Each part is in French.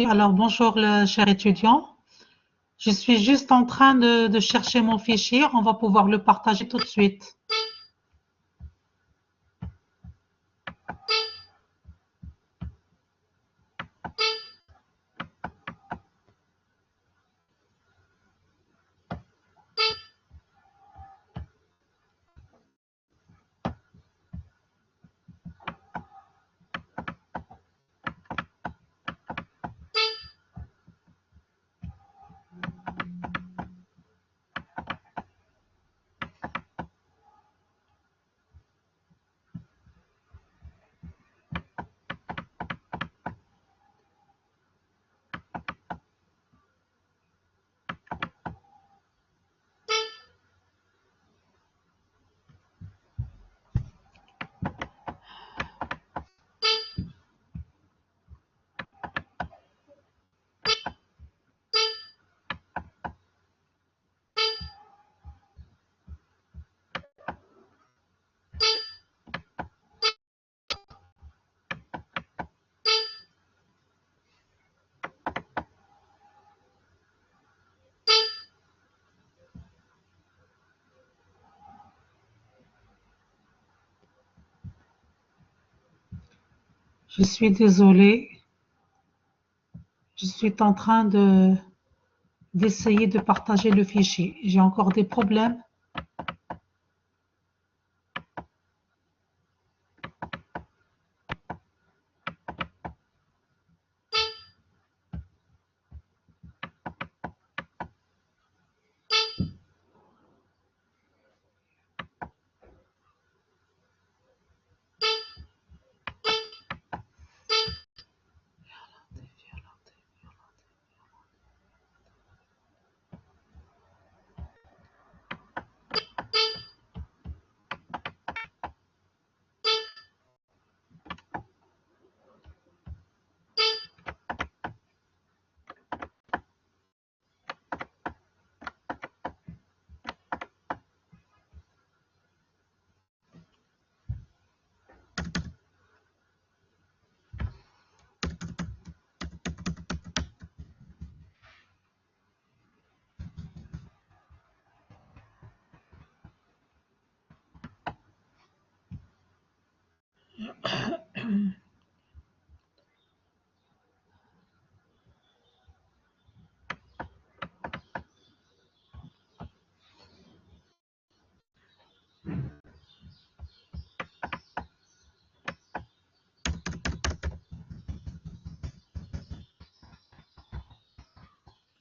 Alors bonjour le cher étudiant. Je suis juste en train de chercher mon fichier. On va pouvoir le partager tout de suite. Je suis désolée. Je suis en train d'essayer de partager le fichier. J'ai encore des problèmes.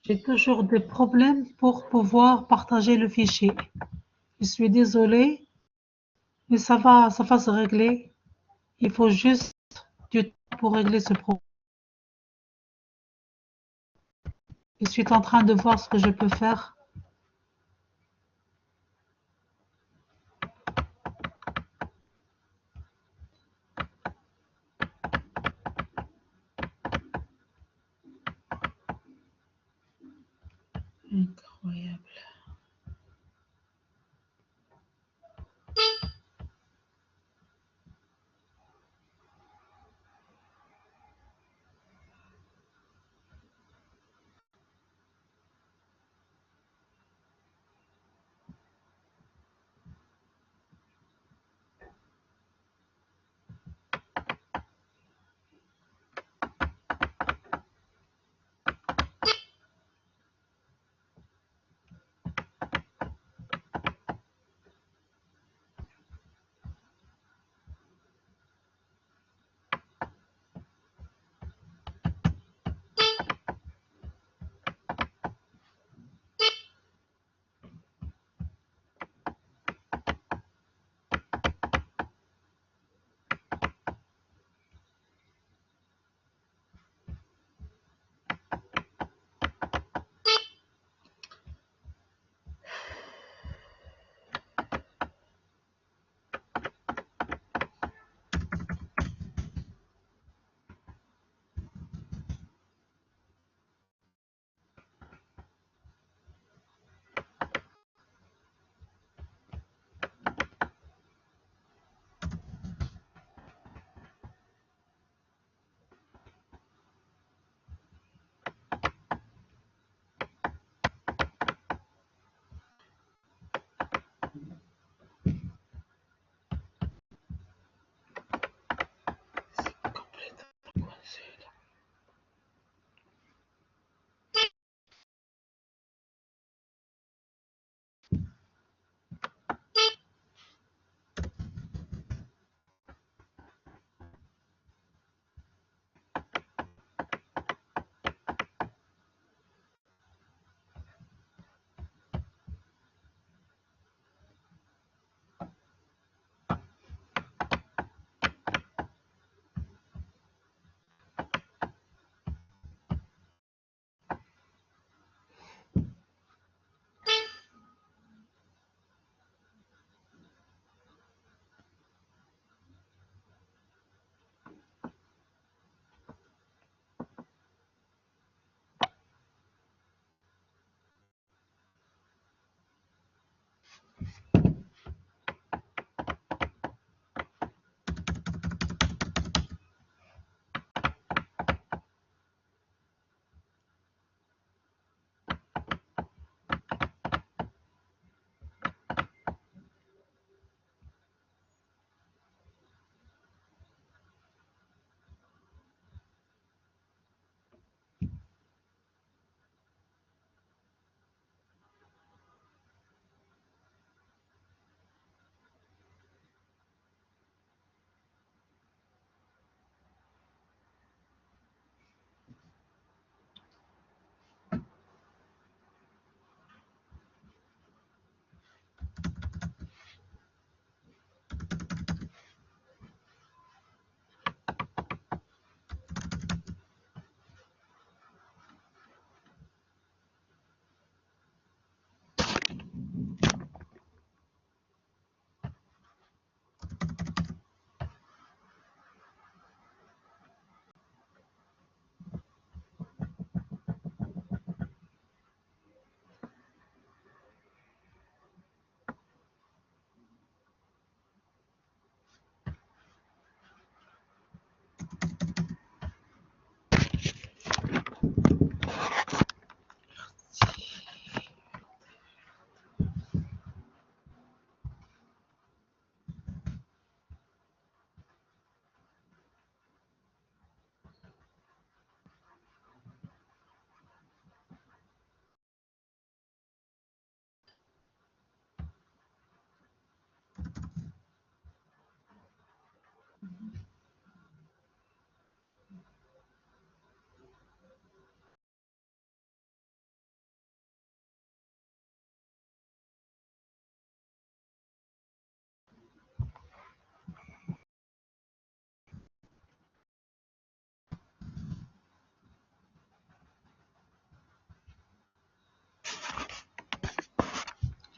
J'ai toujours des problèmes pour pouvoir partager le fichier. Je suis désolée, mais ça va se régler. Il faut juste du temps pour régler ce problème. Je suis en train de voir ce que je peux faire. Incroyable.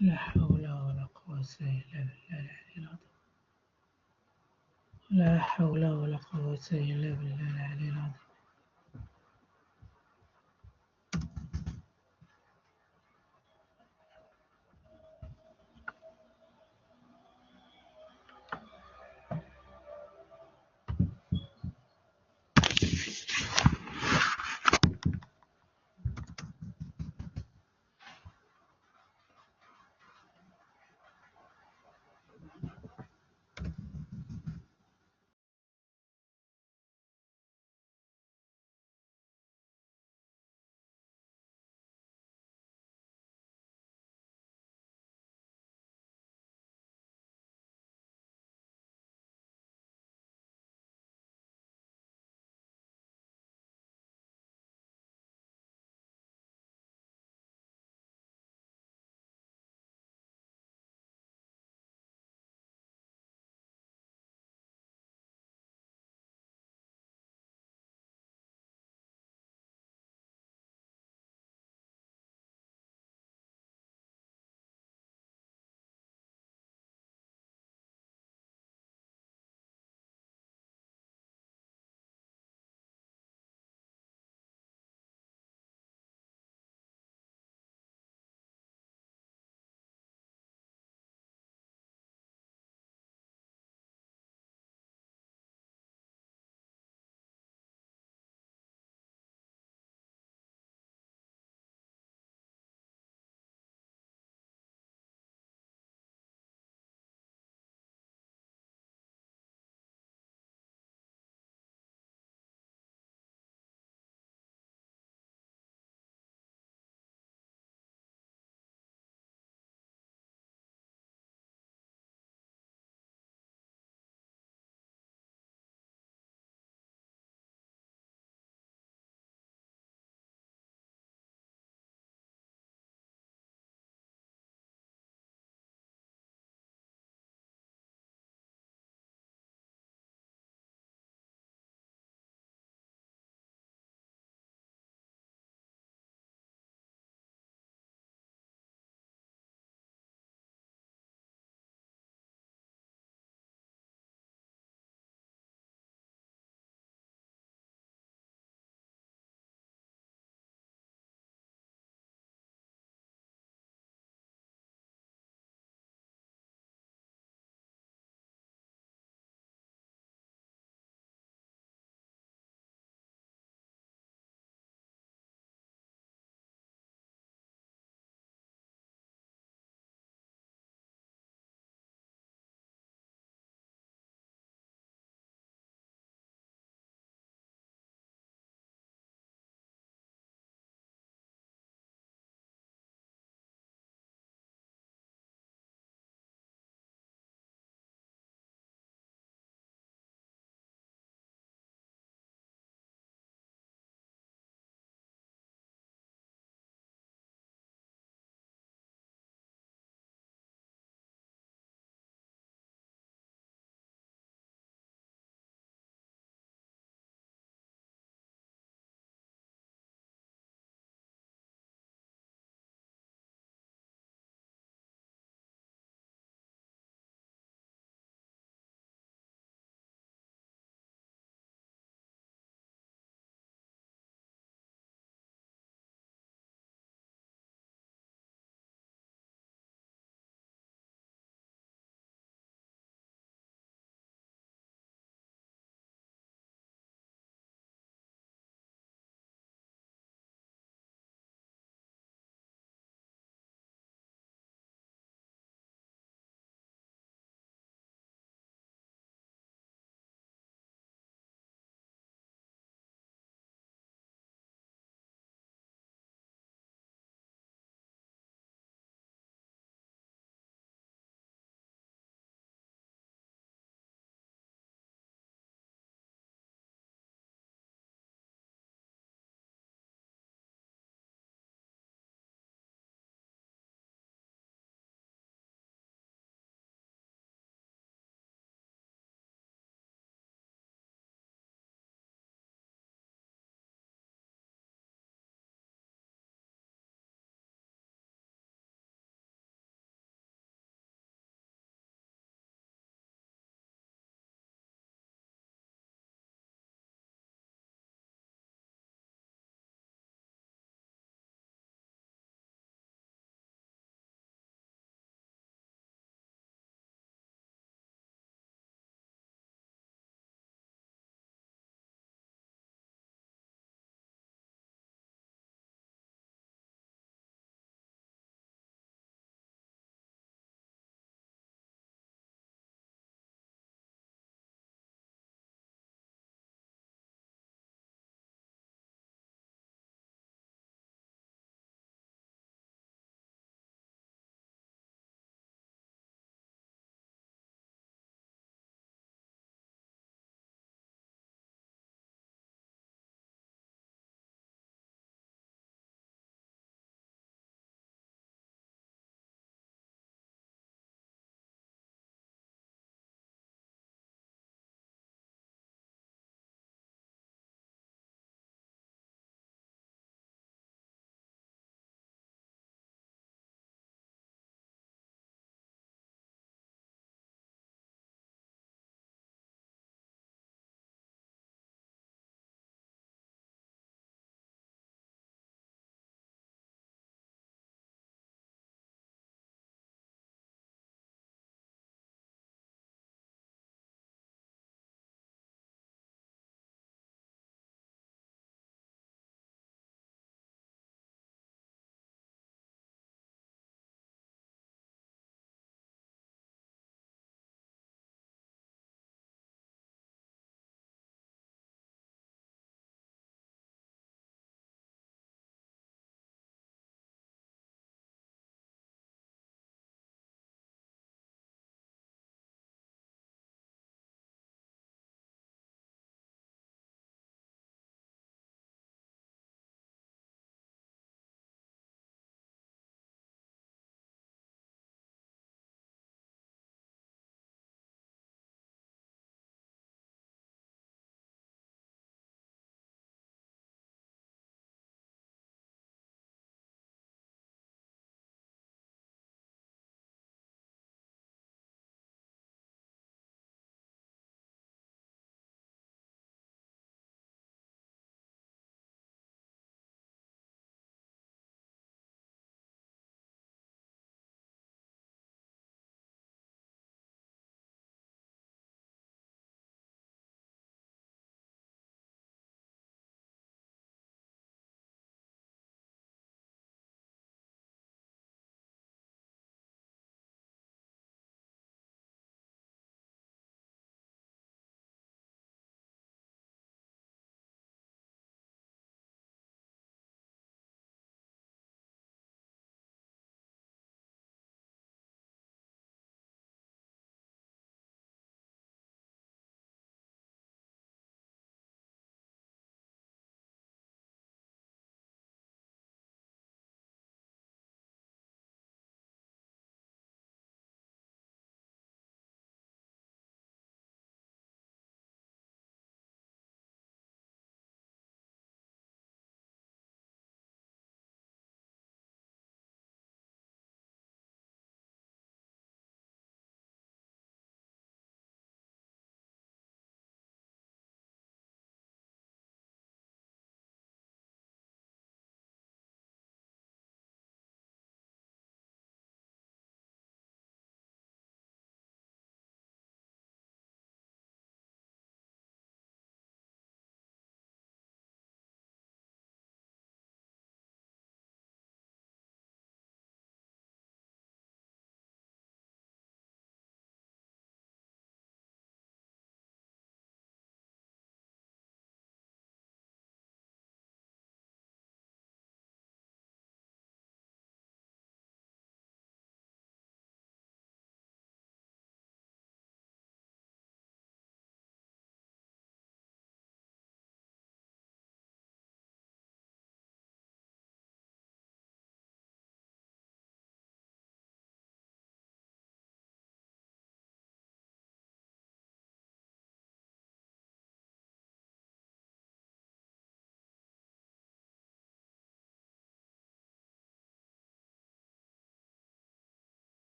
لا حول ولا قوة إلا بالله العلي العظيم. لا حول ولا قوة إلا بالله العلي العظيم.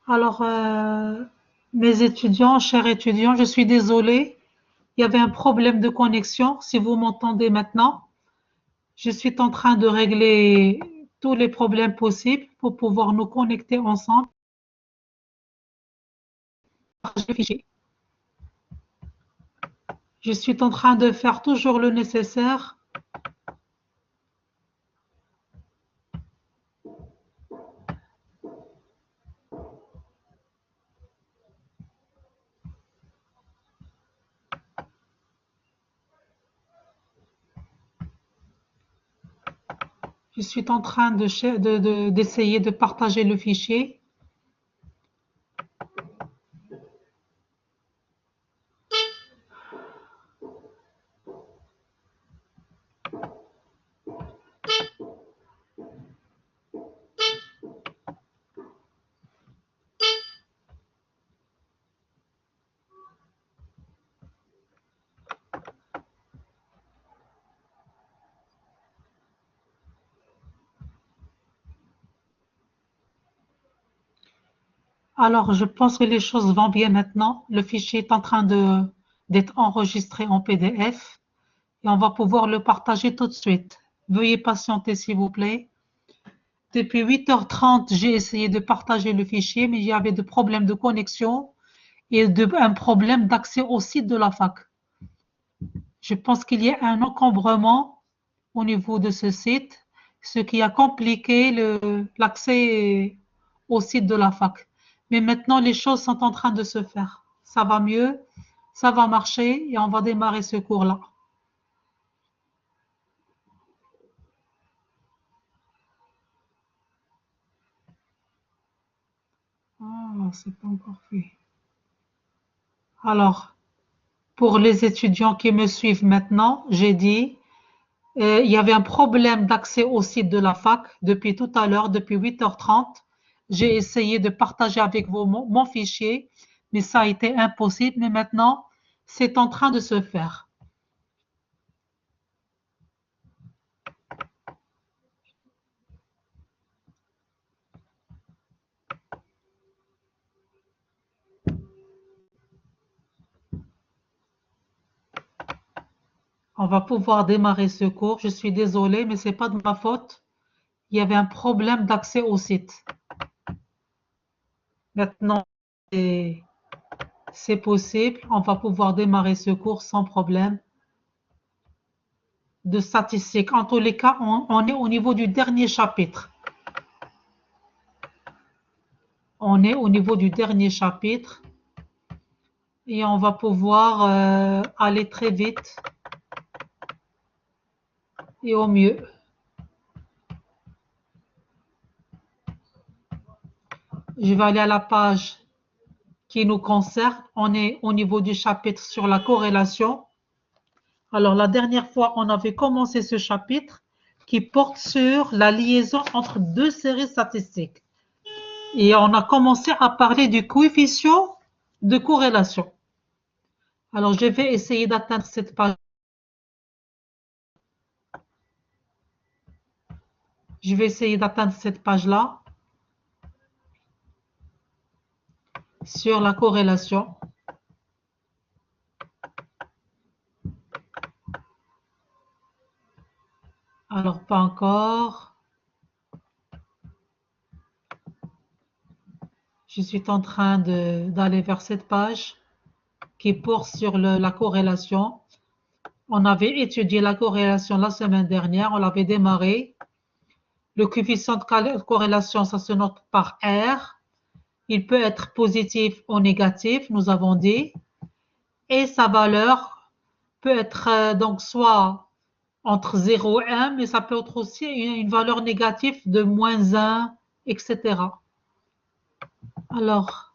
Alors, mes étudiants, chers étudiants, je suis désolée. Il y avait un problème de connexion. Si vous m'entendez maintenant, je suis en train de régler tous les problèmes possibles pour pouvoir nous connecter ensemble. Je suis en train de faire toujours le nécessaire. Je suis en train d'essayer de partager le fichier. Alors, je pense que les choses vont bien maintenant. Le fichier est en train d'être enregistré en PDF et on va pouvoir le partager tout de suite. Veuillez patienter, s'il vous plaît. Depuis 8h30, j'ai essayé de partager le fichier, mais il y avait des problèmes de connexion et un problème d'accès au site de la fac. Je pense qu'il y a un encombrement au niveau de ce site, ce qui a compliqué l'accès au site de la fac. Mais maintenant, les choses sont en train de se faire. Ça va mieux, ça va marcher et on va démarrer ce cours-là. Ah, c'est pas encore fait. Alors, pour les étudiants qui me suivent maintenant, j'ai dit, il y avait un problème d'accès au site de la fac depuis tout à l'heure, depuis 8h30. J'ai essayé de partager avec vous mon fichier, mais ça a été impossible. Mais maintenant, c'est en train de se faire. On va pouvoir démarrer ce cours. Je suis désolée, mais ce n'est pas de ma faute. Il y avait un problème d'accès au site. Maintenant, c'est possible. On va pouvoir démarrer ce cours sans problème de statistiques. En tous les cas, on est au niveau du dernier chapitre. On est au niveau du dernier chapitre et on va pouvoir aller très vite et au mieux. Je vais aller à la page qui nous concerne. On est au niveau du chapitre sur la corrélation. Alors, la dernière fois, on avait commencé ce chapitre qui porte sur la liaison entre deux séries statistiques. Et on a commencé à parler du coefficient de corrélation. Alors, je vais essayer d'atteindre cette page. Je vais essayer d'atteindre cette page-là sur la corrélation. Alors, pas encore. Je suis en train d'aller vers cette page qui porte sur la corrélation. On avait étudié la corrélation la semaine dernière, on l'avait démarré. Le coefficient de corrélation, ça se note par R. Il peut être positif ou négatif, nous avons dit. Et sa valeur peut être donc soit entre 0 et 1, mais ça peut être aussi une valeur négative de moins 1, etc. Alors,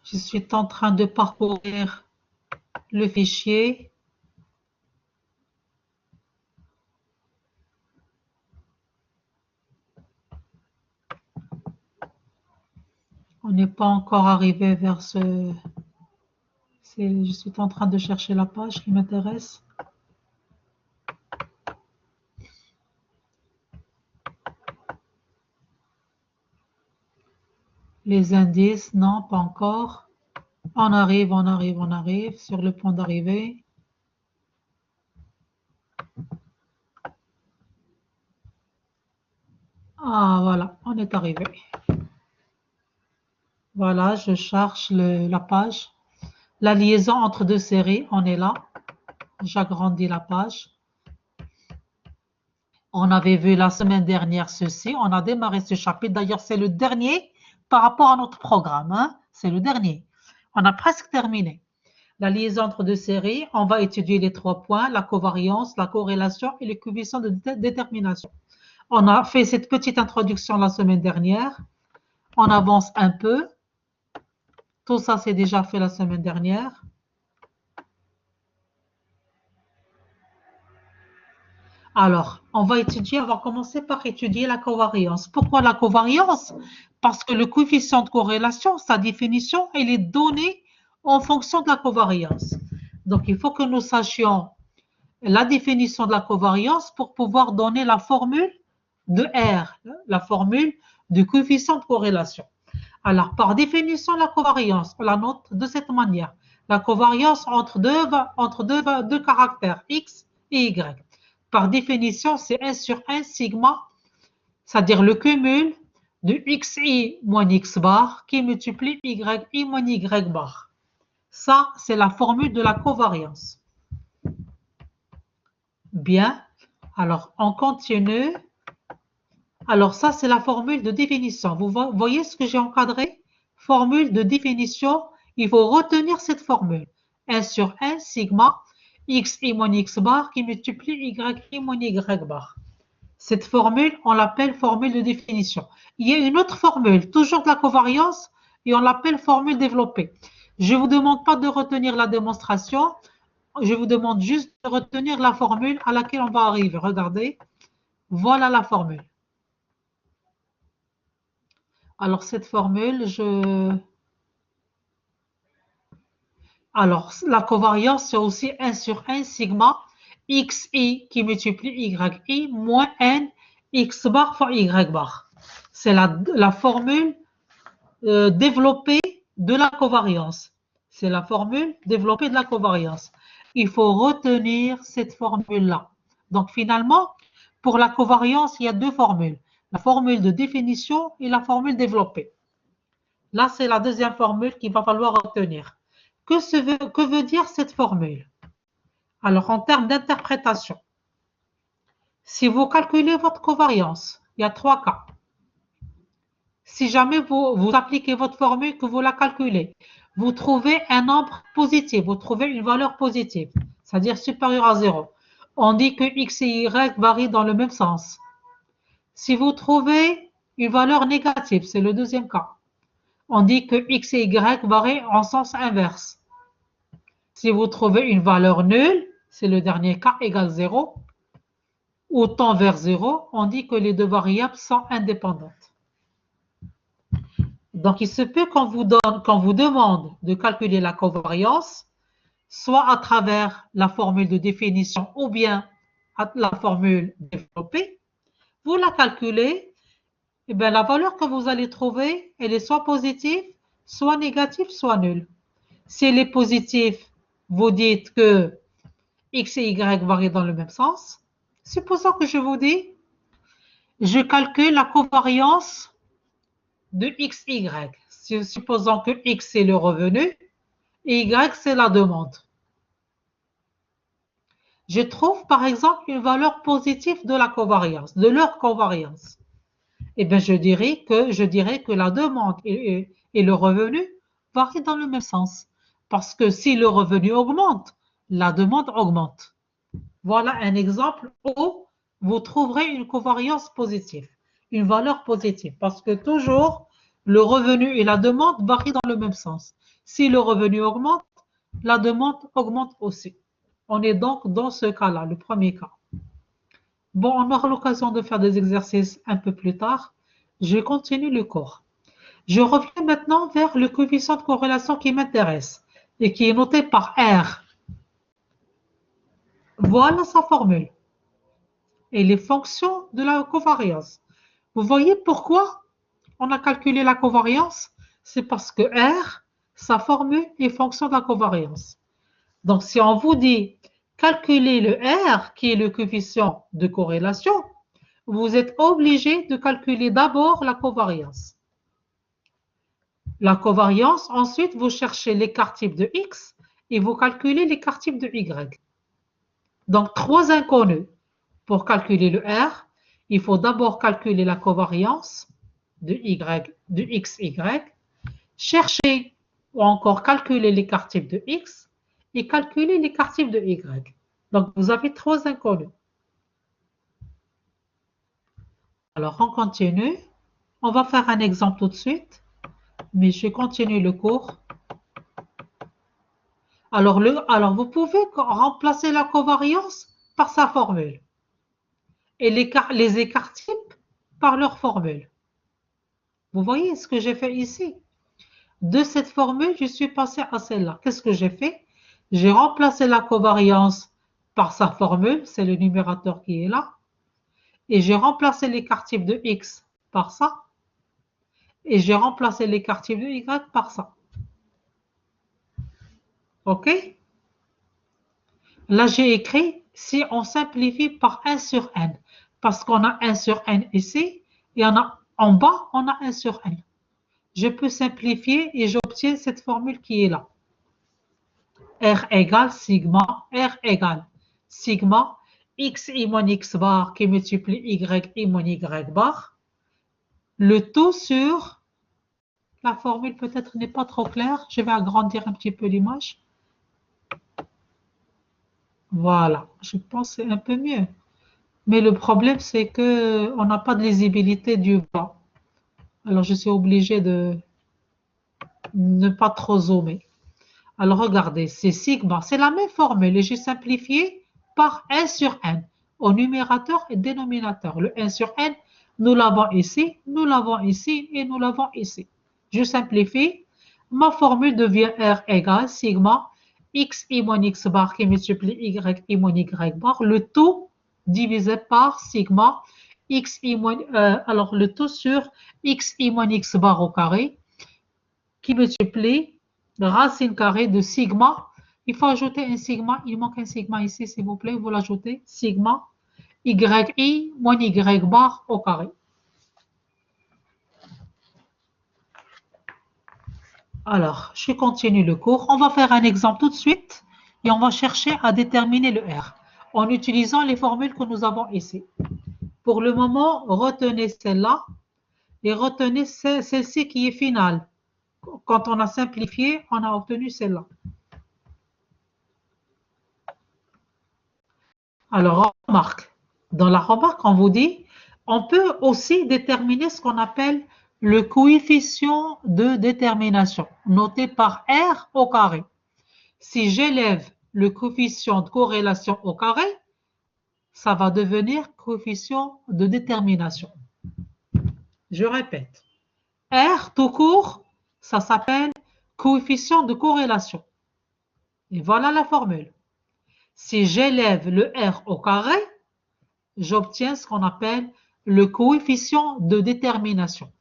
je suis en train de parcourir le fichier. On n'est pas encore arrivé vers ce Je suis en train de chercher la page qui m'intéresse. Les indices, non, pas encore. On arrive sur le point d'arrivée. Ah, voilà, on est arrivé. Voilà, je cherche la page. La liaison entre deux séries, on est là. J'agrandis la page. On avait vu la semaine dernière ceci. On a démarré ce chapitre. D'ailleurs, c'est le dernier par rapport à notre programme. Hein? C'est le dernier. On a presque terminé. La liaison entre deux séries, on va étudier les 3 points, la covariance, la corrélation et les coefficients de détermination. On a fait cette petite introduction la semaine dernière. On avance un peu. Tout ça, c'est déjà fait la semaine dernière. Alors, on va commencer par étudier la covariance. Pourquoi la covariance? Parce que le coefficient de corrélation, sa définition, elle est donnée en fonction de la covariance. Donc, il faut que nous sachions la définition de la covariance pour pouvoir donner la formule de R, la formule du coefficient de corrélation. Alors, par définition, la covariance, on la note de cette manière. La covariance entre deux caractères, X et Y. Par définition, c'est 1 sur 1 sigma, c'est-à-dire le cumul de xi moins x bar qui multiplie yi moins y bar. Ça, c'est la formule de la covariance. Bien. Alors, on continue. Alors, ça, c'est la formule de définition. Vous voyez ce que j'ai encadré? Formule de définition. Il faut retenir cette formule. 1 sur 1 sigma xi moins x bar qui multiplie yi moins y bar. Cette formule, on l'appelle formule de définition. Il y a une autre formule, toujours de la covariance, et on l'appelle formule développée. Je ne vous demande pas de retenir la démonstration, je vous demande juste de retenir la formule à laquelle on va arriver. Regardez, voilà la formule. Alors, cette formule, Alors, la covariance, c'est aussi 1 sur 1 sigma xi qui multiplie yi moins n x bar fois y bar. C'est la formule développée de la covariance. C'est la formule développée de la covariance. Il faut retenir cette formule-là. Donc, finalement, pour la covariance, il y a 2 formules. La formule de définition et la formule développée. Là, c'est la deuxième formule qu'il va falloir retenir. Que veut dire cette formule? Alors, en termes d'interprétation, si vous calculez votre covariance, il y a 3 cas. Si jamais vous appliquez votre formule, que vous la calculez, vous trouvez un nombre positif, vous trouvez une valeur positive, c'est-à-dire supérieure à 0. On dit que x et y varient dans le même sens. Si vous trouvez une valeur négative, c'est le deuxième cas. On dit que x et y varient en sens inverse. Si vous trouvez une valeur nulle, c'est le dernier cas, égale 0, ou tend vers 0, on dit que les 2 variables sont indépendantes. Donc, il se peut qu'on vous demande de calculer la covariance, soit à travers la formule de définition ou bien la formule développée. Vous la calculez, et bien la valeur que vous allez trouver, elle est soit positive, soit négative, soit nulle. Si elle est positive, vous dites que x et y varient dans le même sens. Supposons que je vous dis, je calcule la covariance de x, y. Supposons que x c'est le revenu et y c'est la demande. Je trouve par exemple une valeur positive de la covariance, de leur covariance. Eh bien, je dirais que la demande et le revenu varient dans le même sens. Parce que si le revenu augmente, la demande augmente. Voilà un exemple où vous trouverez une covariance positive, une valeur positive. Parce que toujours, le revenu et la demande varient dans le même sens. Si le revenu augmente, la demande augmente aussi. On est donc dans ce cas-là, le premier cas. Bon, on aura l'occasion de faire des exercices un peu plus tard. Je continue le cours. Je reviens maintenant vers le coefficient de corrélation qui m'intéresse. et qui est noté par R. Voilà sa formule et les fonctions de la covariance. Vous voyez pourquoi on a calculé la covariance? C'est parce que R, sa formule est fonction de la covariance. Donc, si on vous dit calculer le R, qui est le coefficient de corrélation, vous êtes obligé de calculer d'abord la covariance. La covariance, ensuite, vous cherchez l'écart type de X et vous calculez l'écart type de Y. Donc, trois inconnus. Pour calculer le R, il faut d'abord calculer la covariance de XY, chercher ou encore calculer l'écart type de X et calculer l'écart type de Y. Donc, vous avez trois inconnus. Alors, on continue. On va faire un exemple tout de suite, mais je continue le cours. Alors, vous pouvez remplacer la covariance par sa formule et les écarts types par leur formule. Vous voyez ce que j'ai fait ici? De cette formule, je suis passé à celle-là. Qu'est-ce que j'ai fait? J'ai remplacé la covariance par sa formule, c'est le numérateur qui est là, et j'ai remplacé l'écart type de X par ça, et j'ai remplacé l'écart type de Y par ça. OK? Là, j'ai écrit si on simplifie par 1 sur n, parce qu'on a 1 sur n ici, et en bas, on a 1 sur n. Je peux simplifier et j'obtiens cette formule qui est là. R égale sigma, R égale sigma, x i moins x bar qui multiplie y i moins y bar. Le tout sur, la formule peut-être n'est pas trop claire, je vais agrandir un petit peu l'image. Voilà, je pense que c'est un peu mieux. Mais le problème, c'est qu'on n'a pas de lisibilité du bas. Alors, je suis obligée de ne pas trop zoomer. Alors, regardez, c'est sigma, c'est la même formule et j'ai simplifié par 1 sur n au numérateur et dénominateur. Le 1 sur n, nous l'avons ici, nous l'avons ici et nous l'avons ici. Je simplifie. Ma formule devient R égale sigma x i moins x bar qui multiplie y i moins y bar, le tout divisé par sigma x i moins, alors le tout sur x i moins x bar au carré qui multiplie racine carrée de sigma. Il faut ajouter un sigma, il manque un sigma ici s'il vous plaît, vous l'ajoutez, sigma yi moins y bar au carré. Alors, je continue le cours. On va faire un exemple tout de suite et on va chercher à déterminer le R en utilisant les formules que nous avons ici. Pour le moment, retenez celle-là et retenez celle-ci qui est finale. Quand on a simplifié, on a obtenu celle-là. Alors, remarque. Dans la remarque, on vous dit, on peut aussi déterminer ce qu'on appelle le coefficient de détermination, noté par R au carré. Si j'élève le coefficient de corrélation au carré, ça va devenir coefficient de détermination. Je répète, R tout court, ça s'appelle coefficient de corrélation. Et voilà la formule. Si j'élève le R au carré, j'obtiens ce qu'on appelle le coefficient de détermination.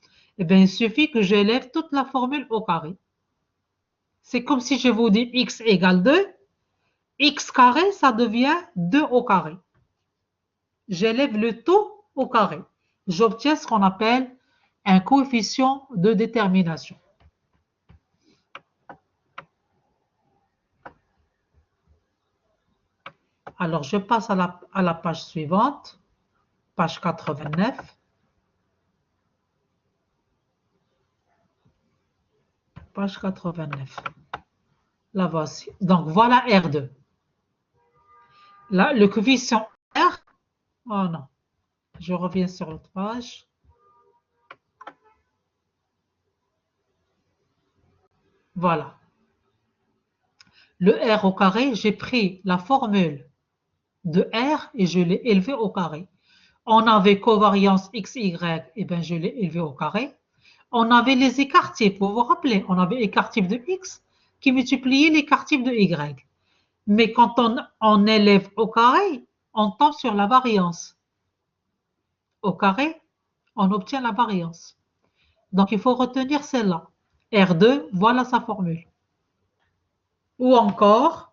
Eh bien, il suffit que j'élève toute la formule au carré. C'est comme si je vous dis x égale 2, x carré, ça devient 2 au carré. J'élève le tout au carré. J'obtiens ce qu'on appelle un coefficient de détermination. Alors, je passe à la page suivante, page 89. Page 89. La voici. Donc, voilà R2. Là, le coefficient R, oh non, je reviens sur l'autre page. Voilà. Le R au carré, j'ai pris la formule de R et je l'ai élevé au carré. On avait covariance XY, et bien je l'ai élevé au carré. On avait les écarts types, vous vous rappelez, on avait écart type de X, qui multiplie l'écart type de y. Mais quand on élève au carré, on tombe sur la variance. Au carré, on obtient la variance. Donc, il faut retenir celle-là. R2, voilà sa formule. Ou encore,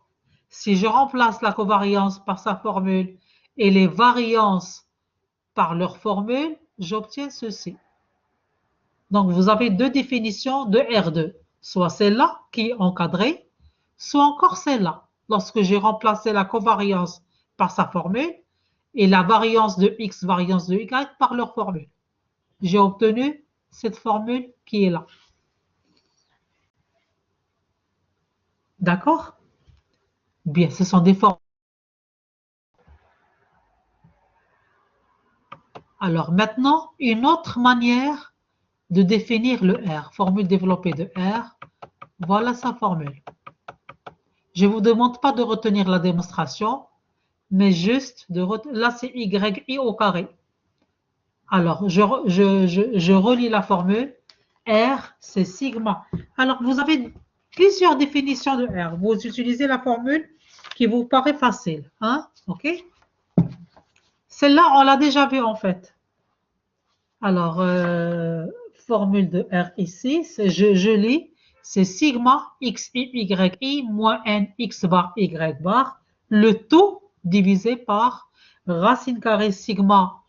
si je remplace la covariance par sa formule et les variances par leur formule, j'obtiens ceci. Donc, vous avez deux définitions de R2, soit celle-là qui est encadrée, soit encore celle-là, lorsque j'ai remplacé la covariance par sa formule et la variance de x, variance de y par leur formule. J'ai obtenu cette formule qui est là. D'accord? Bien, ce sont des formules. Alors maintenant, une autre manière de définir le R, formule développée de R, voilà sa formule. Je ne vous demande pas de retenir la démonstration, mais juste de retenir. Là, c'est y au carré. Alors, je relis la formule. R, c'est sigma. Alors, vous avez plusieurs définitions de R. Vous utilisez la formule qui vous paraît facile. Hein? OK? Celle-là, on l'a déjà vue en fait. Alors, formule de R ici, je lis, c'est sigma xi moins n x bar y bar, le tout divisé par racine carrée sigma.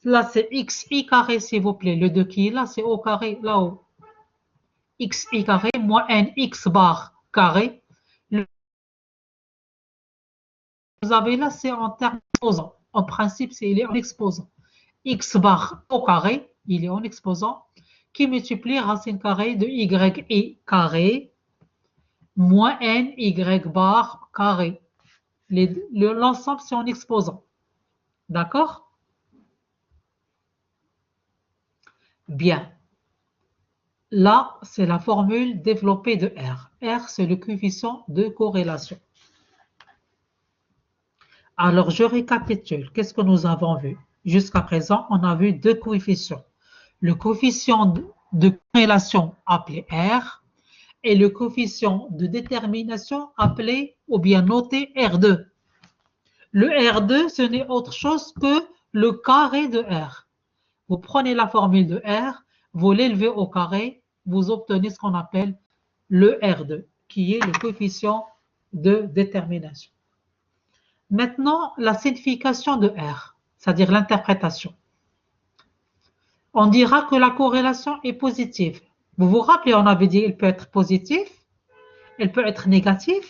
Là, c'est xi carré, s'il vous plaît. Le 2 qui est là, c'est au carré, là-haut. Xi carré moins n x bar carré. Le que vous avez là, c'est en termes exposants. En principe, il est en exposant. X bar au carré, il est en exposant, qui multiplie racine carrée de yi carré moins n y bar carré. L'ensemble, c'est en exposant. D'accord? Bien. Là, c'est la formule développée de R. R, c'est le coefficient de corrélation. Alors, je récapitule. Qu'est-ce que nous avons vu? Jusqu'à présent, on a vu deux coefficients. Le coefficient de corrélation appelé R et le coefficient de détermination appelé ou bien noté R2. Le R2, ce n'est autre chose que le carré de R. Vous prenez la formule de R, vous l'élevez au carré, vous obtenez ce qu'on appelle le R2, qui est le coefficient de détermination. Maintenant, la signification de R, c'est-à-dire l'interprétation. On dira que la corrélation est positive. Vous vous rappelez, on avait dit qu'elle peut être positive, elle peut être négative,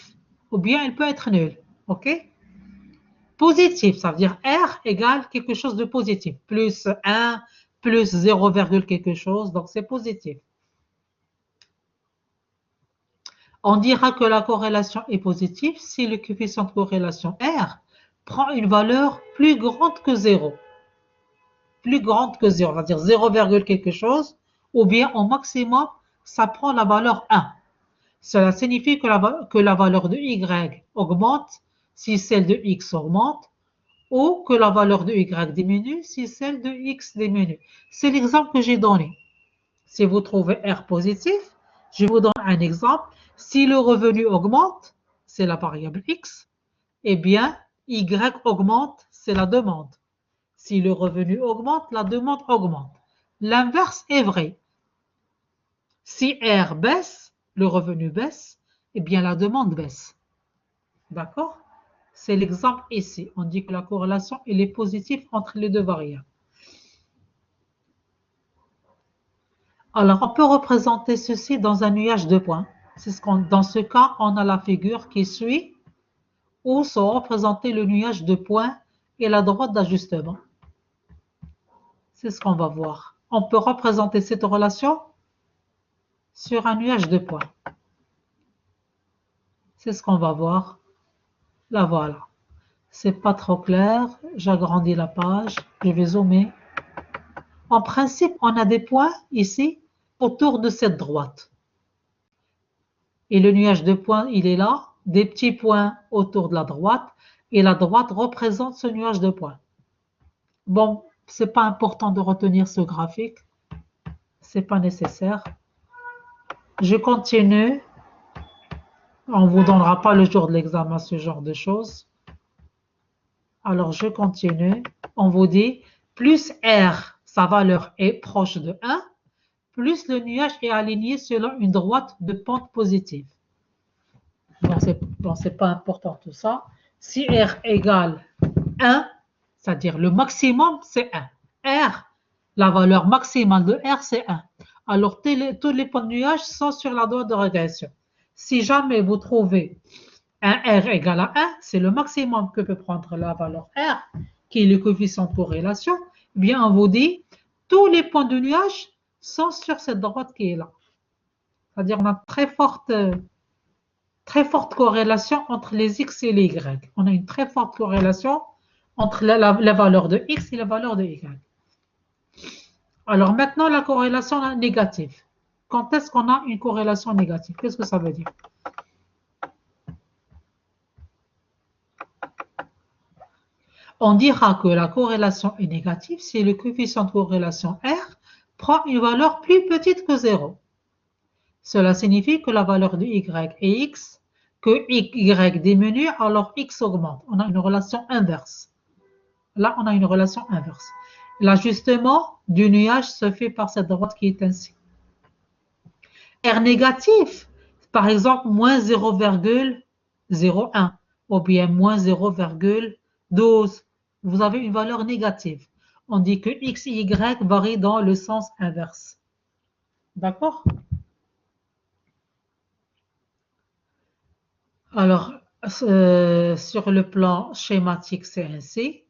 ou bien elle peut être nulle. OK? Positif, ça veut dire R égale quelque chose de positif. Plus 1, plus 0, quelque chose, donc c'est positif. On dira que la corrélation est positive si le coefficient de corrélation R prend une valeur plus grande que 0. Plus grande que 0, on va dire 0, quelque chose, ou bien au maximum, ça prend la valeur 1. Cela signifie que la valeur de Y augmente si celle de X augmente, ou que la valeur de Y diminue si celle de X diminue. C'est l'exemple que j'ai donné. Si vous trouvez R positif, je vous donne un exemple. Si le revenu augmente, c'est la variable X, eh bien, Y augmente, c'est la demande. Si le revenu augmente, la demande augmente. L'inverse est vrai. Si R baisse, le revenu baisse, eh bien, la demande baisse. D'accord? C'est l'exemple ici. On dit que la corrélation elle est positive entre les deux variables. Alors, on peut représenter ceci dans un nuage de points. Dans ce cas, on a la figure qui suit où sont représentés le nuage de points et la droite d'ajustement. C'est ce qu'on va voir. On peut représenter cette relation sur un nuage de points. C'est ce qu'on va voir. Là, voilà. C'est pas trop clair. J'agrandis la page. Je vais zoomer. En principe, on a des points ici autour de cette droite. Et le nuage de points, il est là. Des petits points autour de la droite. Et la droite représente ce nuage de points. Bon, c'est pas important de retenir ce graphique. C'est pas nécessaire. Je continue. On ne vous donnera pas le jour de l'examen ce genre de choses. Alors, je continue. On vous dit, plus R, sa valeur est proche de 1, plus le nuage est aligné selon une droite de pente positive. Bon, c'est pas important tout ça. Si R égale 1, c'est-à-dire le maximum, c'est 1. R, la valeur maximale de R, c'est 1. Alors, tous les points de nuage sont sur la droite de régression. Si jamais vous trouvez un R égale à 1, c'est le maximum que peut prendre la valeur R, qui est le coefficient de corrélation. Eh bien, on vous dit, tous les points de nuage sont sur cette droite qui est là. C'est-à-dire qu'on a très forte corrélation entre les X et les Y. On a une très forte corrélation entre la valeur de X et la valeur de Y. Alors maintenant, la corrélation négative. Quand est-ce qu'on a une corrélation négative? Qu'est-ce que ça veut dire? On dira que la corrélation est négative si le coefficient de corrélation R prend une valeur plus petite que 0. Cela signifie que la valeur de Y est X, que Y diminue, alors X augmente. On a une relation inverse. Là, on a une relation inverse. L'ajustement du nuage se fait par cette droite qui est ainsi. R négatif, par exemple, moins 0,01 ou bien moins 0,12. Vous avez une valeur négative. On dit que X et Y varient dans le sens inverse. D'accord? Alors, sur le plan schématique, c'est ainsi.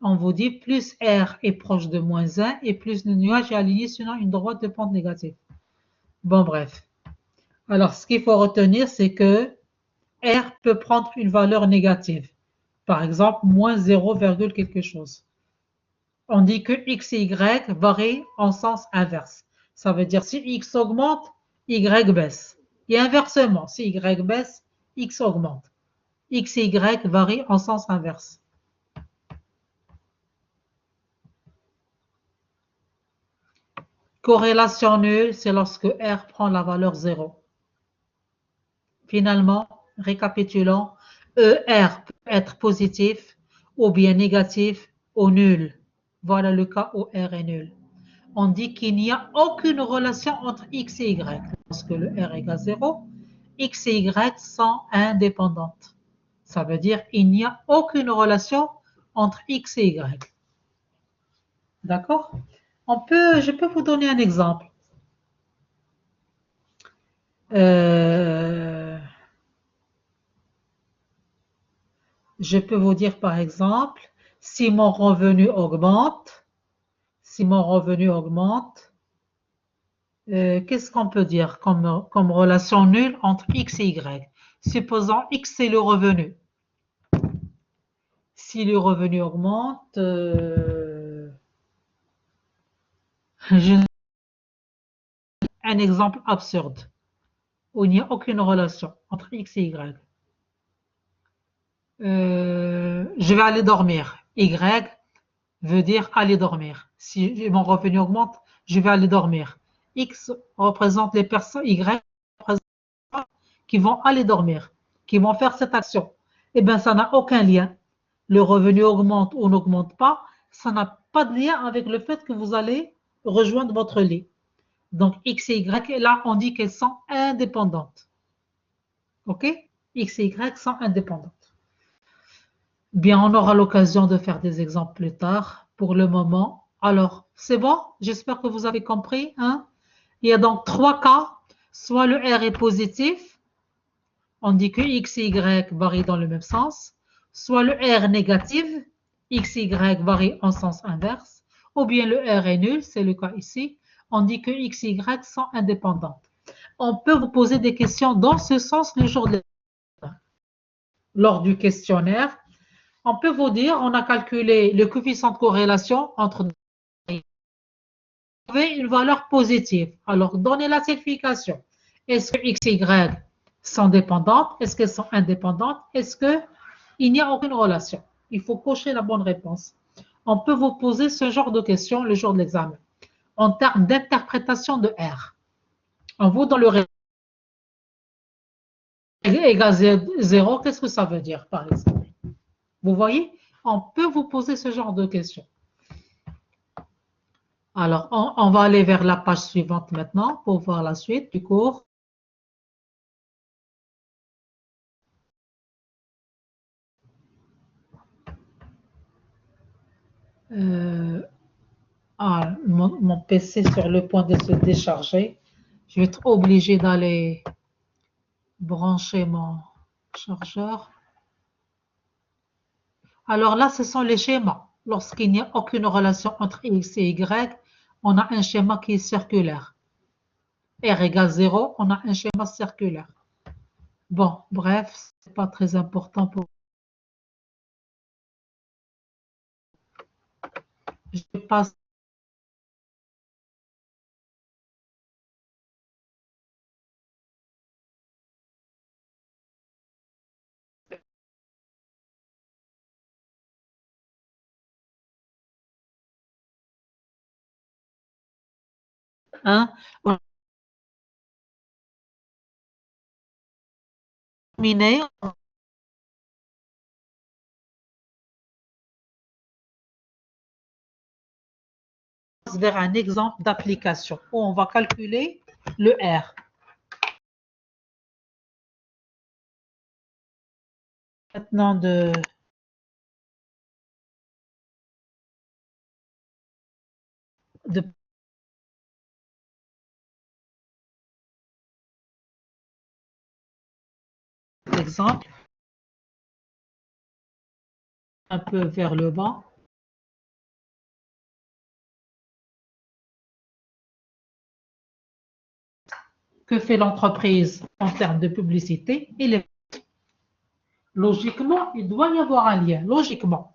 On vous dit plus R est proche de moins 1 et plus le nuage est aligné sur une droite de pente négative. Bon, bref. Alors, ce qu'il faut retenir, c'est que R peut prendre une valeur négative. Par exemple, moins 0, quelque chose. On dit que X et Y varient en sens inverse. Ça veut dire si X augmente, Y baisse. Et inversement, si Y baisse, X augmente. X et Y varient en sens inverse. Corrélation nulle, c'est lorsque R prend la valeur 0. Finalement, récapitulons, ER peut être positif ou bien négatif ou nul. Voilà le cas où R est nul. On dit qu'il n'y a aucune relation entre X et Y. Lorsque le R égale 0, X et Y sont indépendantes. Ça veut dire qu'il n'y a aucune relation entre X et Y. D'accord? Je peux vous donner un exemple. Je peux vous dire par exemple, si mon revenu augmente, qu'est-ce qu'on peut dire comme relation nulle entre X et Y? Supposons X c'est le revenu. Si le revenu augmente, un exemple absurde où il n'y a aucune relation entre X et Y. Je vais aller dormir. Y veut dire aller dormir. Si mon revenu augmente, je vais aller dormir. X représente les personnes, Y représente les personnes qui vont aller dormir, qui vont faire cette action. Eh bien, ça n'a aucun lien. Le revenu augmente ou n'augmente pas, ça n'a pas de lien avec le fait que vous allez rejoindre votre lit. Donc, X et Y, là, on dit qu'elles sont indépendantes. OK? X et Y sont indépendantes. Bien, on aura l'occasion de faire des exemples plus tard. Pour le moment, alors, c'est bon? J'espère que vous avez compris. Hein? Il y a donc 3 cas. Soit le R est positif, on dit que X et Y varient dans le même sens. Soit le R négatif, X et Y varient en sens inverse. Ou bien le R est nul, c'est le cas ici. On dit que X et Y sont indépendantes. On peut vous poser des questions dans ce sens le jour de l'examen. Lors du questionnaire, on peut vous dire, on a calculé le coefficient de corrélation entre une valeur positive. Alors, donnez la signification. Est-ce que X et Y sont dépendantes? Est-ce qu'elles sont indépendantes? Est-ce qu'il n'y a aucune relation? Il faut cocher la bonne réponse. On peut vous poser ce genre de questions le jour de l'examen. En termes d'interprétation de R. On vous dans le égale 0, qu'est-ce que ça veut dire, par exemple? Vous voyez, on peut vous poser ce genre de questions. Alors, on va aller vers la page suivante maintenant pour voir la suite du cours. Mon PC sur le point de se décharger. Je vais être obligé d'aller brancher mon chargeur. Alors là, ce sont les schémas. Lorsqu'il n'y a aucune relation entre X et Y, on a un schéma qui est circulaire. R égale 0, on a un schéma circulaire. Bon, bref, c'est pas très important pour. Je passe. Hein, on a terminé. On passe vers un exemple d'application où on va calculer le R. Maintenant, de exemple, un peu vers le bas. Que fait l'entreprise en termes de publicité? Logiquement, il doit y avoir un lien. Logiquement.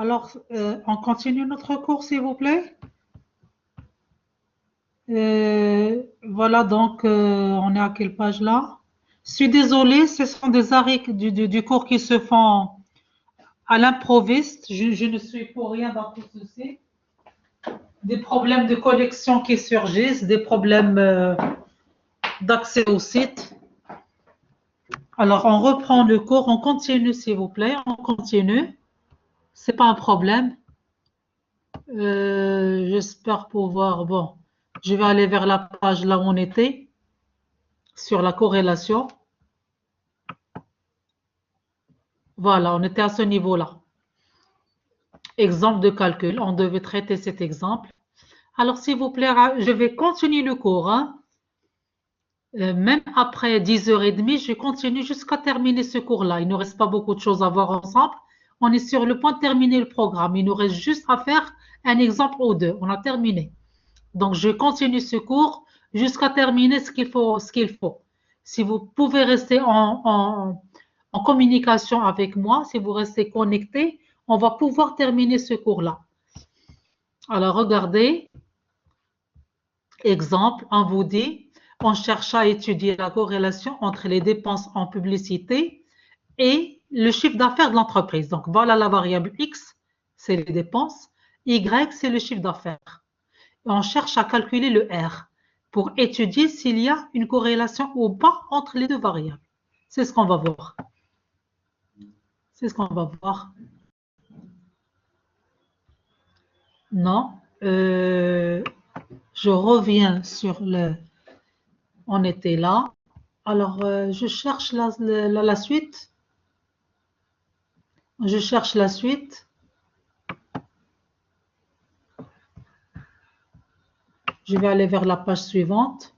Alors, on continue notre cours, s'il vous plaît. Voilà, donc, on est à quelle page là? Je suis désolée, ce sont des arrêts du cours qui se font à l'improviste. Je ne suis pour rien dans tout ceci. Des problèmes de connexion qui surgissent, des problèmes d'accès au site. Alors, on reprend le cours, on continue, s'il vous plaît, on continue. C'est pas un problème. J'espère pouvoir. Bon, je vais aller vers la page là où on était, sur la corrélation. Voilà, on était à ce niveau-là. Exemple de calcul, on devait traiter cet exemple. Alors, s'il vous plaît, je vais continuer le cours. Hein. Même après 10h30, je continue jusqu'à terminer ce cours-là. Il ne nous reste pas beaucoup de choses à voir ensemble. On est sur le point de terminer le programme. Il nous reste juste à faire un exemple ou deux. On a terminé. Donc, je continue ce cours jusqu'à terminer ce qu'il faut. Si vous pouvez rester en communication avec moi, si vous restez connecté, on va pouvoir terminer ce cours-là. Alors, regardez. Exemple, on vous dit, on cherche à étudier la corrélation entre les dépenses en publicité et le chiffre d'affaires de l'entreprise. Donc, voilà la variable X, c'est les dépenses. Y, c'est le chiffre d'affaires. On cherche à calculer le R pour étudier s'il y a une corrélation ou pas entre les deux variables. C'est ce qu'on va voir. C'est ce qu'on va voir. Non. Je reviens sur le... On était là. Alors, je cherche la suite. Je cherche la suite. Je vais aller vers la page suivante.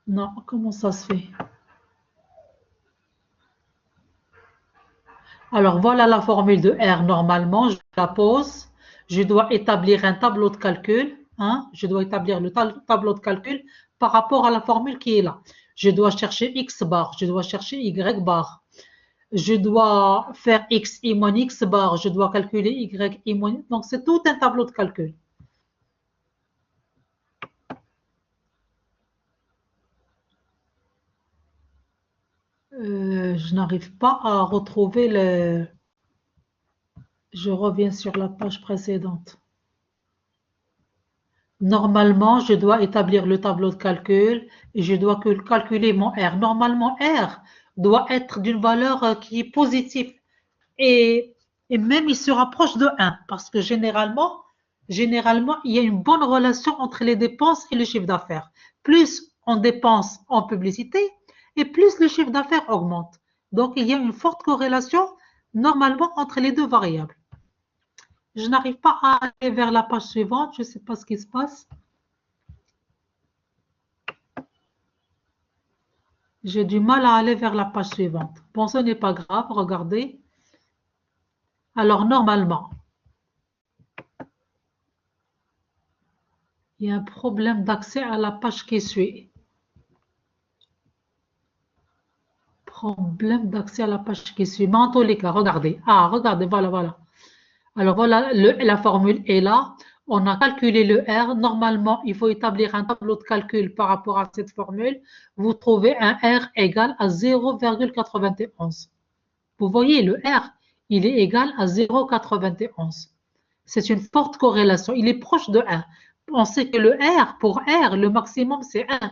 Non, comment ça se fait? Alors, voilà la formule de R. Normalement, je la pose. Je dois établir un tableau de calcul. Hein? Je dois établir le tableau de calcul par rapport à la formule qui est là. Je dois chercher X bar. Je dois chercher Y bar. Je dois faire X I moins X bar. Je dois calculer Y I moins. Donc, c'est tout un tableau de calcul. Je n'arrive pas à retrouver le... Je reviens sur la page précédente. Normalement, je dois établir le tableau de calcul et je dois calculer mon R. Normalement, R doit être d'une valeur qui est positive et même il se rapproche de 1 parce que généralement, il y a une bonne relation entre les dépenses et le chiffre d'affaires. Plus on dépense en publicité et plus le chiffre d'affaires augmente. Donc, il y a une forte corrélation normalement entre les deux variables. Je n'arrive pas à aller vers la page suivante. Je ne sais pas ce qui se passe. J'ai du mal à aller vers la page suivante. Bon, ce n'est pas grave. Regardez. Alors, normalement, il y a un problème d'accès à la page qui suit. Problème d'accès à la page qui suit. Mais en tous les cas, regardez. Ah, regardez, voilà. Alors voilà, la formule est là. On a calculé le R. Normalement, il faut établir un tableau de calcul par rapport à cette formule. Vous trouvez un R égal à 0,91. Vous voyez, le R, il est égal à 0,91. C'est une forte corrélation. Il est proche de 1. On sait que le R, pour R, le maximum, c'est 1.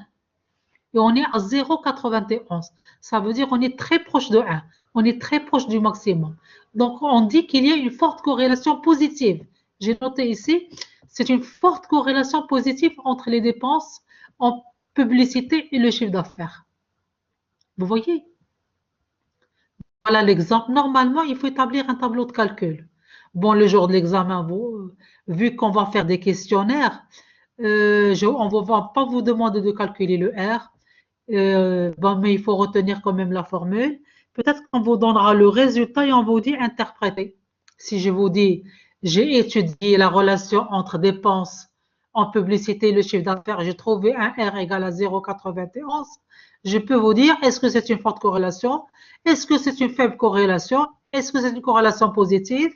Et on est à 0,91. Ça veut dire qu'on est très proche de 1. On est très proche du maximum. Donc, on dit qu'il y a une forte corrélation positive. J'ai noté ici, c'est une forte corrélation positive entre les dépenses en publicité et le chiffre d'affaires. Vous voyez? Voilà l'exemple. Normalement, il faut établir un tableau de calcul. Bon, le jour de l'examen, vu qu'on va faire des questionnaires, on ne va pas vous demander de calculer le R. Bon, mais il faut retenir quand même la formule. Peut-être qu'on vous donnera le résultat et on vous dit interpréter. Si je vous dis, j'ai étudié la relation entre dépenses En publicité, le chiffre d'affaires, j'ai trouvé un R égale à 0,91. Je peux vous dire, est-ce que c'est une forte corrélation? Est-ce que c'est une faible corrélation? Est-ce que c'est une corrélation positive?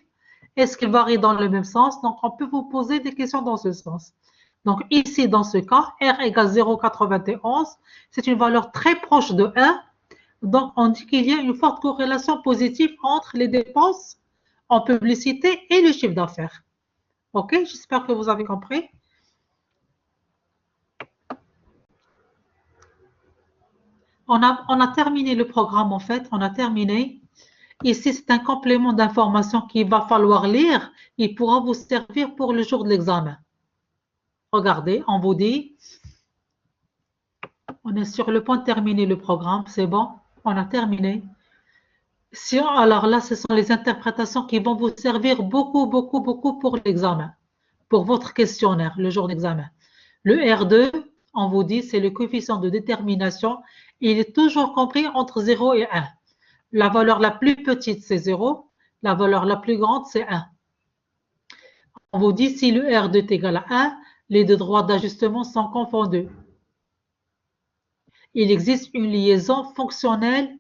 Est-ce qu'il varie dans le même sens? Donc, on peut vous poser des questions dans ce sens. Donc, ici, dans ce cas, R égale 0,91, c'est une valeur très proche de 1. Donc, on dit qu'il y a une forte corrélation positive entre les dépenses en publicité et le chiffre d'affaires. OK? J'espère que vous avez compris. On a terminé le programme, en fait. On a terminé. Ici, c'est un complément d'information qu'il va falloir lire. Il pourra vous servir pour le jour de l'examen. Regardez, on vous dit, on est sur le point de terminer le programme. C'est bon, on a terminé. Alors là, ce sont les interprétations qui vont vous servir beaucoup, beaucoup, beaucoup pour l'examen, pour votre questionnaire, le jour d'examen. Le R2, on vous dit, c'est le coefficient de détermination. Il est toujours compris entre 0 et 1. La valeur la plus petite, c'est 0. La valeur la plus grande, c'est 1. On vous dit, si le R2 est égal à 1, les deux droits d'ajustement sont confondus. Il existe une liaison fonctionnelle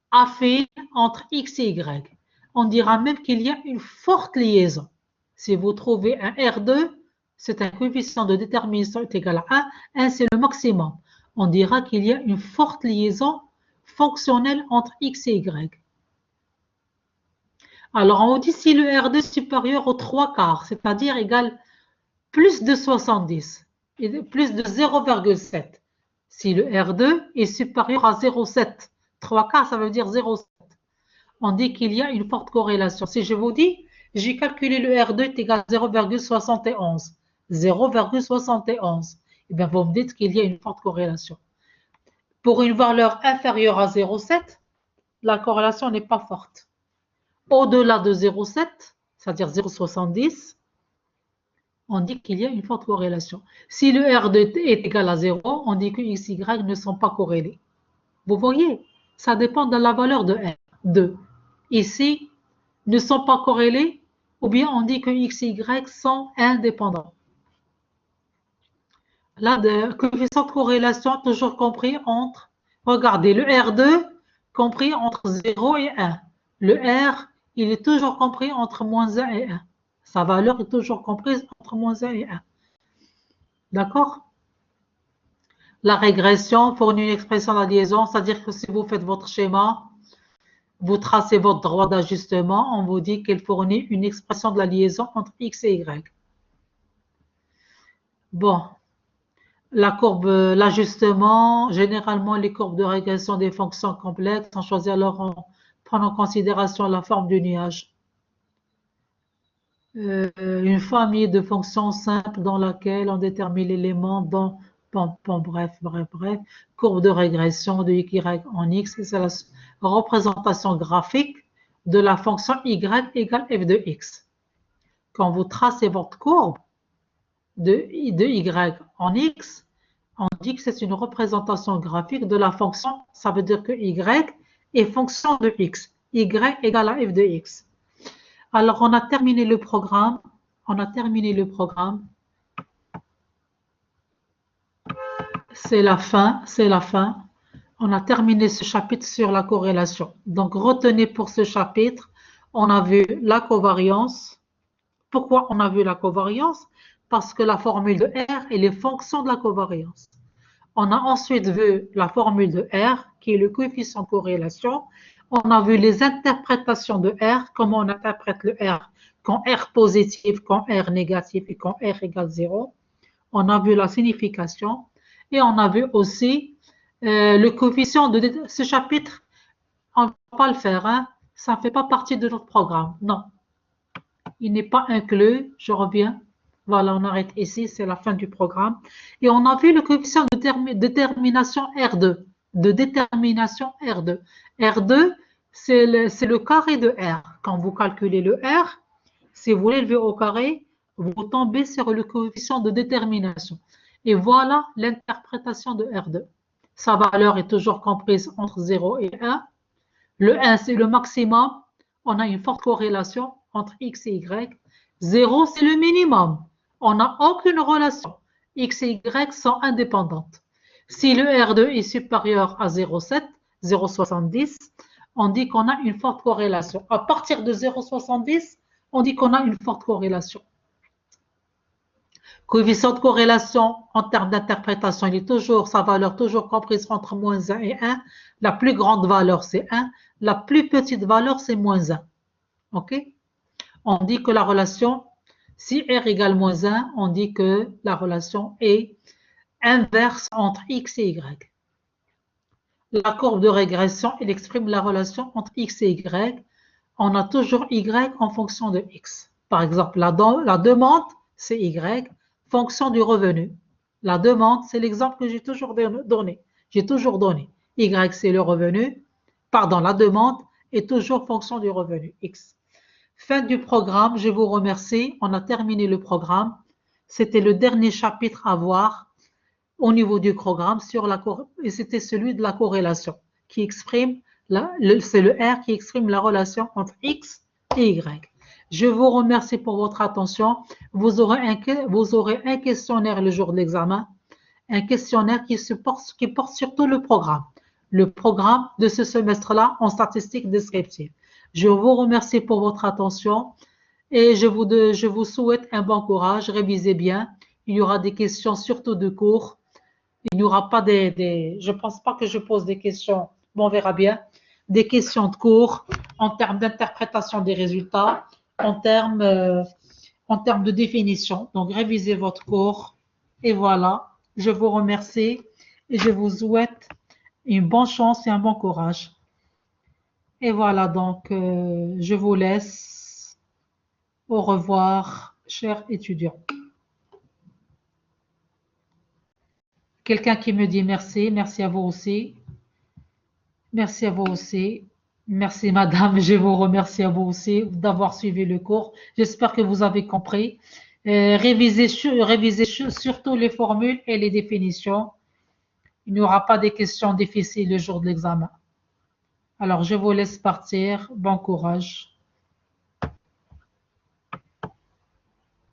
affine entre X et Y. On dira même qu'il y a une forte liaison. Si vous trouvez un R2, c'est un coefficient de détermination est égal à 1. 1, c'est le maximum. On dira qu'il y a une forte liaison fonctionnelle entre X et Y. Alors, on dit si le R2 est supérieur aux 3 quarts, c'est-à-dire égal plus de 70, plus de 0,7. Si le R2 est supérieur à 0,7, 3 quarts, ça veut dire 0,7. On dit qu'il y a une forte corrélation. Si je vous dis, j'ai calculé le R2 est égal à 0,71. 0,71. Eh bien, vous me dites qu'il y a une forte corrélation. Pour une valeur inférieure à 0,7, la corrélation n'est pas forte. Au-delà de 0,7, c'est-à-dire 0,70, on dit qu'il y a une forte corrélation. Si le R2 est égal à 0, on dit que X, Y ne sont pas corrélés. Vous voyez, ça dépend de la valeur de R. 2. Ici, ne sont pas corrélés, ou bien on dit que X et Y sont indépendants. Là, le coefficient de corrélation toujours compris entre, regardez, le R2 compris entre 0 et 1. Le R, il est toujours compris entre moins 1 et 1. Sa valeur est toujours comprise entre moins 1 et 1. D'accord? La régression fournit une expression de la liaison, c'est-à-dire que si vous faites votre schéma, vous tracez votre droit d'ajustement, on vous dit qu'elle fournit une expression de la liaison entre X et Y. Bon, la courbe, l'ajustement, généralement les courbes de régression des fonctions complexes sont choisies alors en prenant en considération la forme du nuage. Une famille de fonctions simples dans laquelle on détermine l'élément dans bref, courbe de régression de y en x, c'est la représentation graphique de la fonction y égale f de x. Quand vous tracez votre courbe de y en x, on dit que c'est une représentation graphique de la fonction, ça veut dire que y est fonction de x, y égale à f de x. Alors, on a terminé le programme. C'est la fin. On a terminé ce chapitre sur la corrélation. Donc, retenez pour ce chapitre, on a vu la covariance. Pourquoi on a vu la covariance? Parce que la formule de R est les fonctions de la covariance. On a ensuite vu la formule de R, qui est le coefficient de corrélation. On a vu les interprétations de R, comment on interprète le R quand R positif, quand R négatif et quand R égale 0. On a vu la signification et on a vu aussi le coefficient de ce chapitre. On ne va pas le faire, hein? Ça ne fait pas partie de notre programme. Non, il n'est pas inclus. Je reviens. Voilà, on arrête ici, c'est la fin du programme. Et on a vu le coefficient de détermination R2. De détermination R2. R2, c'est le carré de R. Quand vous calculez le R, si vous l'élevez au carré, vous tombez sur le coefficient de détermination. Et voilà l'interprétation de R2. Sa valeur est toujours comprise entre 0 et 1. Le 1, c'est le maximum. On a une forte corrélation entre X et Y. 0, c'est le minimum. on n'a aucune relation. X et Y sont indépendantes. Si le R2 est supérieur à 0,7, 0,70, on dit qu'on a une forte corrélation. À partir de 0,70, on dit qu'on a une forte corrélation. Coefficient de corrélation en termes d'interprétation, il est toujours, sa valeur toujours comprise entre moins 1 et 1. La plus grande valeur, c'est 1. La plus petite valeur, c'est moins 1. OK? On dit que la relation, si R égale moins 1, on dit que la relation est inverse entre X et Y. La courbe de régression, elle exprime la relation entre X et Y. On a toujours Y en fonction de X. Par exemple, la demande, c'est Y, fonction du revenu. La demande, c'est l'exemple que j'ai toujours donné. Y, c'est le revenu. Pardon, la demande est toujours fonction du revenu, X. Fin du programme, je vous remercie. On a terminé le programme. C'était le dernier chapitre à voir au niveau du programme et c'était celui de la corrélation qui exprime, c'est le R qui exprime la relation entre X et Y. Je vous remercie pour votre attention. Vous aurez un questionnaire le jour de l'examen, un questionnaire qui porte sur tout le programme de ce semestre-là en statistiques descriptives. Je vous remercie pour votre attention et je vous souhaite un bon courage. Révisez bien. Il y aura des questions surtout de cours. Il n'y aura pas je ne pense pas que je pose des questions, bon, on verra bien, des questions de cours en termes d'interprétation des résultats, en termes de définition. Donc, révisez votre cours. Et voilà, je vous remercie et je vous souhaite une bonne chance et un bon courage. Et voilà, donc, je vous laisse. Au revoir, chers étudiants. Quelqu'un qui me dit merci, merci à vous aussi. Merci à vous aussi. Merci madame, je vous remercie à vous aussi d'avoir suivi le cours. J'espère que vous avez compris. Révisez surtout les formules et les définitions. Il n'y aura pas de questions difficiles le jour de l'examen. Alors, je vous laisse partir. Bon courage.